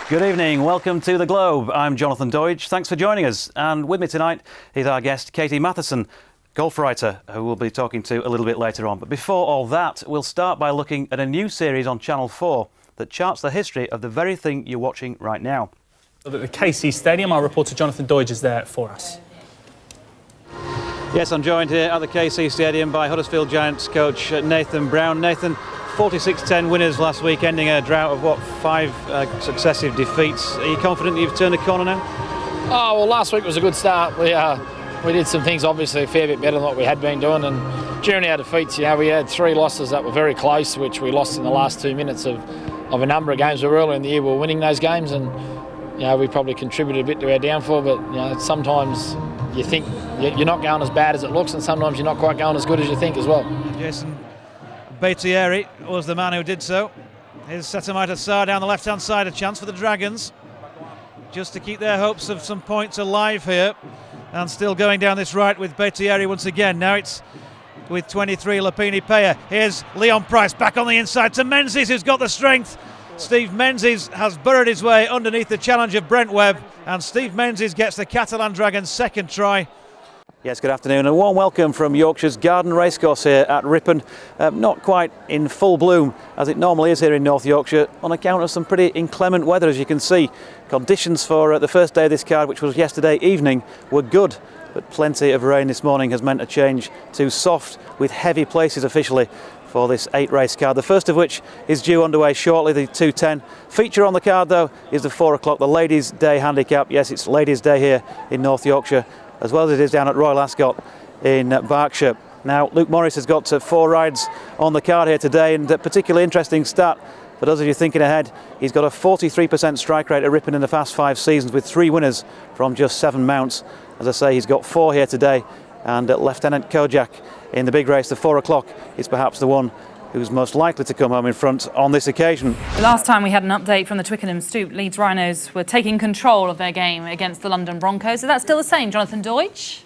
Good evening, welcome to The Globe. I'm Jonathan Doidge, thanks for joining us. And with me tonight is our guest, Katie Matheson, golf writer, who we'll be talking to a little bit later on. But before all that, we'll start by looking at a new series on Channel 4 that charts the history of the very thing you're watching right now. At the KC Stadium, our reporter Jonathan Doidge is there for us. Yes, I'm joined here at the KC Stadium by Huddersfield Giants coach Nathan Brown. Nathan, 46-10 winners last week, ending a drought of, 5 successive defeats. Are you confident you've turned a corner now? Oh, well, last week was a good start. We did some things, obviously, a fair bit better than what we had been doing. And during our defeats, we had 3 losses that were very close, which we lost in the last 2 minutes of a number of games. Earlier in the year, we were winning those games, and we probably contributed a bit to our downfall. But sometimes you think you're not going as bad as it looks, and sometimes you're not quite going as good as you think as well. Jason Baitieri was the man who did so. Here's Setamaita Sarr down the left-hand side, a chance for the Dragons, just to keep their hopes of some points alive here. And still going down this right with Baitieri once again. Now it's with 23, Lapini Peya. Here's Leon Price back on the inside to Menzies, who's got the strength. Steve Menzies has burrowed his way underneath the challenge of Brent Webb, and Steve Menzies gets the Catalan Dragons' second try. Yes, good afternoon. A warm welcome from Yorkshire's Garden Racecourse here at Ripon. Not quite in full bloom as it normally is here in North Yorkshire on account of some pretty inclement weather, as you can see. Conditions for the first day of this card, which was yesterday evening, were good, but plenty of rain this morning has meant a change to soft with heavy places officially for this 8-race card, the first of which is due underway shortly, the 2:10. Feature on the card though is the 4 o'clock, the Ladies' Day handicap. Yes, it's Ladies' Day here in North Yorkshire, as well as it is down at Royal Ascot in Berkshire. Now, Luke Morris has got 4 rides on the card here today, and a particularly interesting stat for those of you thinking ahead, he's got a 43% strike rate at Ripon in the past 5 seasons with 3 winners from just 7 mounts. As I say, he's got 4 here today, and Lieutenant Kojak in the big race, the 4 o'clock, is perhaps the one who's most likely to come home in front on this occasion. The last time we had an update from the Twickenham Stoop, Leeds Rhinos were taking control of their game against the London Broncos. Is that still the same, Jonathan Doidge?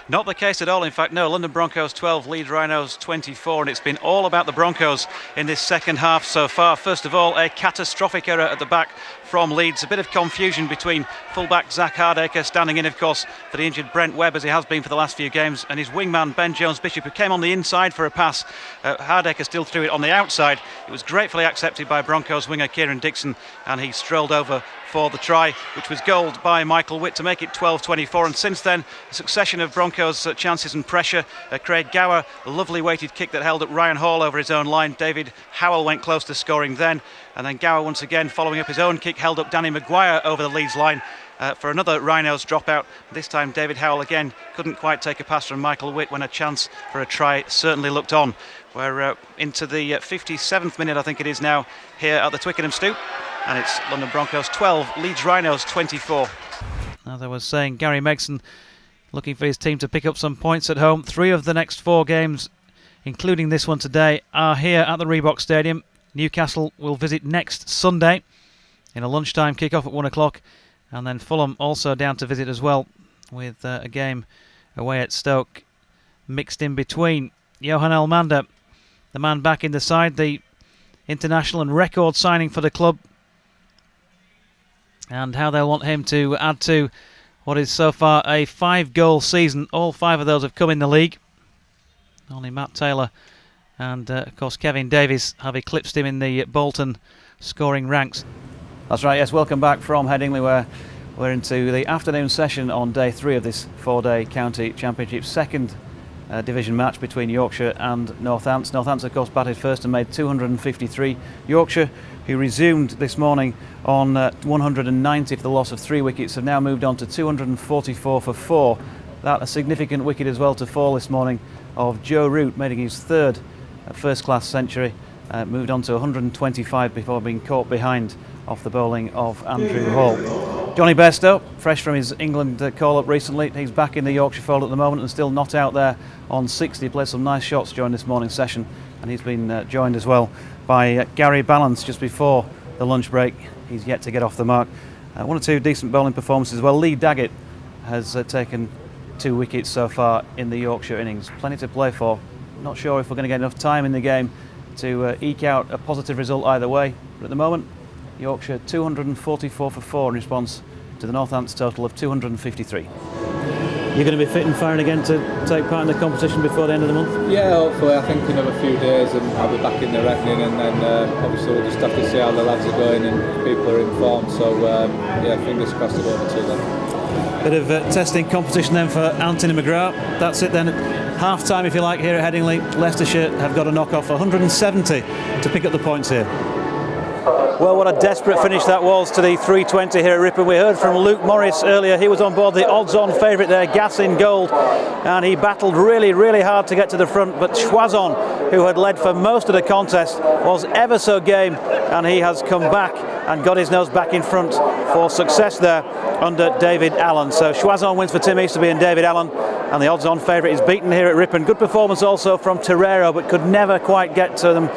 Not the case at all, in fact, no. London Broncos 12, Leeds Rhinos 24, and it's been all about the Broncos in this second half so far. First of all, a catastrophic error at the back from Leeds. A bit of confusion between fullback Zach Hardacre, standing in, of course, for the injured Brent Webb, as he has been for the last few games, and his wingman, Ben Jones-Bishop, who came on the inside for a pass. Hardacre still threw it on the outside. It was gratefully accepted by Broncos winger Kieran Dixon, and he strolled over for the try, which was goaled by Michael Witt to make it 12-24. And since then, a succession of Broncos chances and pressure. Craig Gower, a lovely weighted kick that held up Ryan Hall over his own line. David Howell went close to scoring then, and then Gower once again, following up his own kick, held up Danny Maguire over the Leeds line for another Rhinos dropout. This time David Howell again couldn't quite take a pass from Michael Witt when a chance for a try certainly looked on. We're into the 57th minute, I think it is now, here at the Twickenham Stoop, and it's London Broncos 12, Leeds Rhinos 24. As I was saying, Gary Megson looking for his team to pick up some points at home. 3 of the next 4 games, including this one today, are here at the Reebok Stadium. Newcastle will visit next Sunday in a lunchtime kick-off at 1 o'clock, and then Fulham also down to visit as well, with a game away at Stoke mixed in between. Johan Elmander, the man back in the side, the international and record signing for the club, and how they'll want him to add to what is so far a 5-goal season. All 5 of those have come in the league. Only Matt Taylor and, of course, Kevin Davies have eclipsed him in the Bolton scoring ranks. That's right, yes, welcome back from Headingley, where we're into the afternoon session on day 3 of this 4-day county championship, second division match between Yorkshire and Northants. Northants, of course, batted first and made 253. Yorkshire, who resumed this morning on 190 for the loss of 3 wickets, have now moved on to 244 for 4. That a significant wicket as well to fall this morning of Joe Root, making his 3rd first-class century. Moved on to 125 before being caught behind off the bowling of Andrew Hall. Johnny Bairstow, fresh from his England call-up recently, he's back in the Yorkshire fold at the moment and still not out there on 60. He played some nice shots during this morning's session, and he's been joined as well by Gary Balance just before the lunch break. He's yet to get off the mark. 1 or 2 decent bowling performances as well. Lee Daggett has taken 2 wickets so far in the Yorkshire innings. Plenty to play for. Not sure if we're going to get enough time in the game to eke out a positive result either way, but at the moment Yorkshire 244 for 4 in response to the Northants total of 253. You're going to be fit and firing again to take part in the competition before the end of the month? Yeah, hopefully. I think in a few days and I'll be back in the reckoning, and then obviously we'll just have to see how the lads are going and if people are informed. So yeah, fingers crossed over to them. Bit of testing competition then for Anthony McGrath. That's it then. Half time, if you like, here at Headingley. Leicestershire have got to knock off 170 to pick up the points here. Well, what a desperate finish that was to the 320 here at Ripon. We heard from Luke Morris earlier. He was on board the odds-on favourite there, Gas in Gold, and he battled really, really hard to get to the front. But Choison, who had led for most of the contest, was ever so game, and he has come back and got his nose back in front for success there under David Allen. So Choison wins for Tim Easterby and David Allen, and the odds-on favourite is beaten here at Ripon. Good performance also from Torero, but could never quite get to them.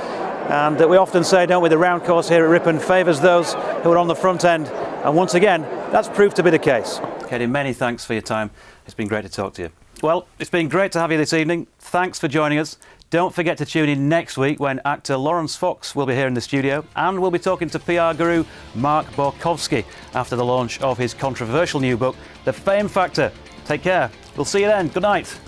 And we often say, don't we, the round course here at Ripon favours those who are on the front end. And once again, that's proved to be the case. Katie, many thanks for your time. It's been great to talk to you. Well, it's been great to have you this evening. Thanks for joining us. Don't forget to tune in next week when actor Lawrence Fox will be here in the studio, and we'll be talking to PR guru Mark Borkowski after the launch of his controversial new book, The Fame Factor. Take care. We'll see you then. Good night.